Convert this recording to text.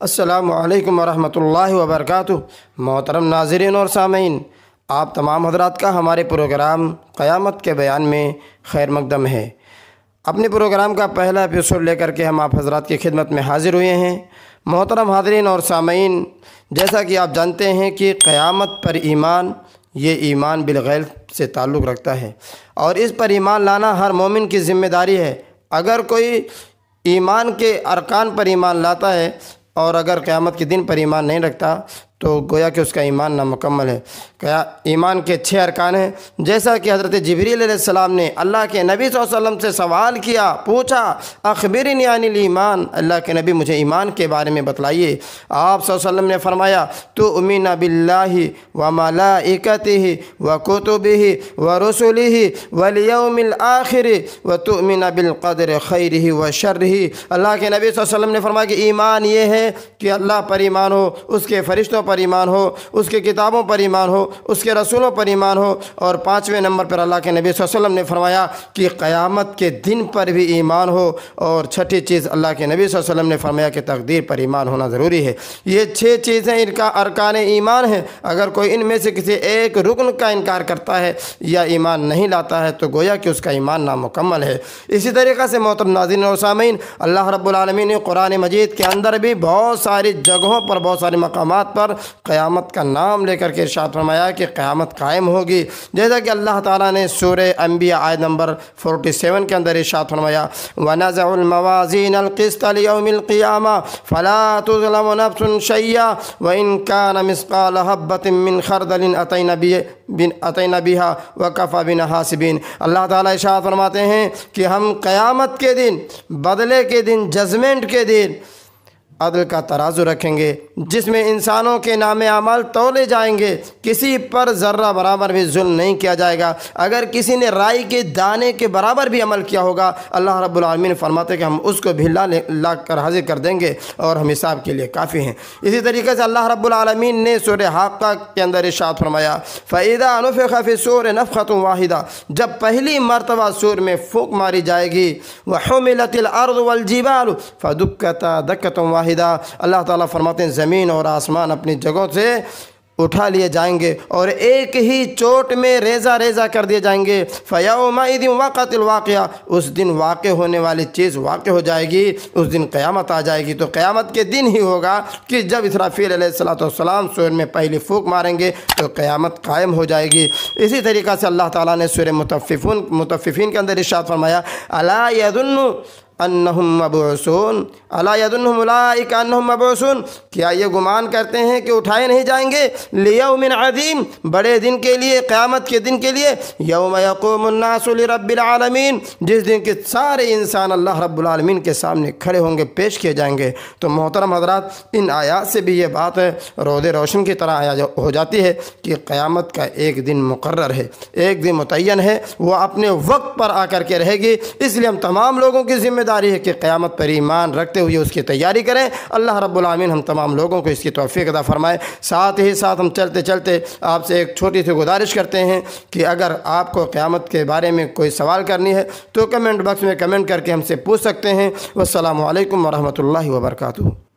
السلام علیکم ورحمۃ اللہ وبرکاتہ۔ محترم ناظرین اور سامعین، آپ تمام حضرات کا ہمارے پروگرام قیامت کے بیان میں خیر مقدم ہے۔ اپنے پروگرام کا پہلا ایپیسوڈ لے کر کے ہم آپ حضرات کی خدمت میں حاضر ہوئے ہیں۔ محترم حاضرین اور سامعین، جیسا کہ آپ جانتے ہیں کہ قیامت پر ایمان، یہ ایمان بالغیب سے تعلق رکھتا ہے اور اس پر ایمان لانا ہر مومن کی ذمہ داری ہے۔ اگر کوئی ایمان کے ارکان پر ایمان لاتا ہے اور اگر قیامت کے دن پر ایمان نہیں رکھتا تو گویا کہ اس کا ایمان نامکمل ہے۔ ایمان کے 6 ارکان ہیں، جیسا کہ حضرت جبریل علیہ السلام نے اللہ کے نبی صلی اللہ علیہ وسلم سے سوال کیا، پوچھا اخبرنی عن الایمان، اللہ کے نبی مجھے ایمان کے بارے میں بتلائیے۔ آپ صلی اللہ علیہ وسلم نے فرمایا تؤمن باللہ وملائکتہ وکتبہ ورسلہ والیوم الآخر وتؤمن بالقدر خیرہ وشرہ۔ اللہ کے نبی صلی اللہ علیہ وسلم نے فرمایا کہ ایمان یہ ہے کہ اللہ پر ایمان ہو، اس کے فرشتوں پر ایمان ہو، اس کے کتابوں پر ایمان ہو، اس کے رسولوں پر ایمان ہو، اور 5ویں نمبر پر اللہ کے نبی صلی اللہ علیہ وسلم نے فرمایا کہ قیامت کے دن پر بھی ایمان ہو، اور 6ٹھی چیز اللہ کے نبی صلی اللہ علیہ وسلم نے فرمایا کہ تقدیر پر ایمان ہونا ضروری ہے۔ یہ 6 چیزیں ان کا ارکان ایمان ہیں۔ اگر کوئی ان میں سے کسی ایک رکن کا انکار کرتا ہے یا ایمان نہیں لاتا ہے تو گویا کہ اس کا ایمان نامکمل ہے۔ اسی طریقے سے محترم ناظرین اور سامعین، اللہ رب العالمین نے قرآن مجید کے اندر بھی بہت ساری جگہوں پر، بہت سارے مقامات پر قیامت کا نام لے کر کے ارشاد فرمایا کہ قیامت قائم ہوگی، جیسا کہ اللہ تعالیٰ نے سورہ انبیاء آیت نمبر 47 کے اندر ارشاد فرمایا وَنَزَعُ الْمَوَازِينَ الْقِسْطَ لِيَوْمِ الْقِيَامَةِ فَلَا تُظْلَمُ نَفْسٌ شَيْئًا وَإِنْ كَانَ مِثْقَالَ حَبَّةٍ مِّنْ خَرْدَلٍ أَتَيْنَا بِهَا وَكَفَىٰ بِنَا حَاسِبِينَ۔ اللہ تعالیٰ ارشاد فرماتے ہیں کہ ہم قیامت کے دن، بدلے کے دن، ججمنٹ کے دن عدل کا ترازو رکھیں گے، جس میں انسانوں کے نام اعمال تولے جائیں گے، کسی پر ذرہ برابر بھی ظلم نہیں کیا جائے گا۔ اگر کسی نے رائی کے دانے کے برابر بھی عمل کیا ہوگا، اللہ رب العالمین فرماتے ہیں کہ ہم اس کو بھی لا کر حاضر کر دیں گے اور ہم حساب کے لیے کافی ہیں۔ اسی طریقے سے اللہ رب العالمین نے سورہ حاقہ کے اندر ارشاد فرمایا فَإِذَا نُفِخَ فِي الصُّورِ نَفْخَةٌ وَاحِدَةٌ، جب پہلی مرتبہ سور میں پھونک ماری جائے گی، وَحُمِلَتِ الْأَرْضُ وَالْجِبَالُ فَدُكَّتَا دَكَّةً وَاحِدَةً، اللہ تعالیٰ فرماتے ہیں زمین اور آسمان اپنی جگہوں سے اٹھا لیے جائیں گے اور ایک ہی چوٹ میں ریزہ ریزہ کر دیے جائیں گے۔ فَيَوْمَئِذٍ وَقَعَتِ الْوَاقِعَةُ، اس دن واقع ہونے والی چیز واقع ہو جائے گی، اس دن قیامت آ جائے گی۔ تو قیامت کے دن ہی ہوگا کہ جب اسرافیل علیہ السلام سور میں پہلی پھونک ماریں گے تو قیامت قائم ہو جائے گی۔ اسی طریقہ سے اللہ تعالیٰ نے سورہ مطففین کے اندر ارشاد فرمایا اَلَا يَظُنُّ انہم مبعوثون الا یظن اولئک انہم مبعوثون، کیا یہ گمان کرتے ہیں کہ اٹھائے نہیں جائیں گے، لیوم عظیم، بڑے دن کے لیے، قیامت کے دن کے لیے، یوم یقوم الناس لرب العالمین، جس دن کے سارے انسان اللہ رب العالمین کے سامنے کھڑے ہوں گے، پیش کیے جائیں گے۔ تو محترم حضرات، ان آیات سے بھی یہ بات رود روشن کی طرح ہو جاتی ہے کہ قیامت کا ایک دن مقرر ہے، ایک دن متعین ہے، وہ اپنے وقت پر آ کر کے رہے گی۔ اس لیے ہم تمام لوگوں کی ذمہ داری ہے کہ قیامت پر ایمان رکھتے ہوئے اس کی تیاری کریں۔ اللہ رب العالمین ہم تمام لوگوں کو اس کی توفیق عطا فرمائے۔ ساتھ ہی ساتھ ہم چلتے چلتے آپ سے ایک چھوٹی سی گزارش کرتے ہیں کہ اگر آپ کو قیامت کے بارے میں کوئی سوال کرنی ہے تو کمنٹ باکس میں کمنٹ کر کے ہم سے پوچھ سکتے ہیں۔ والسلام علیکم ورحمۃ اللہ وبرکاتہ۔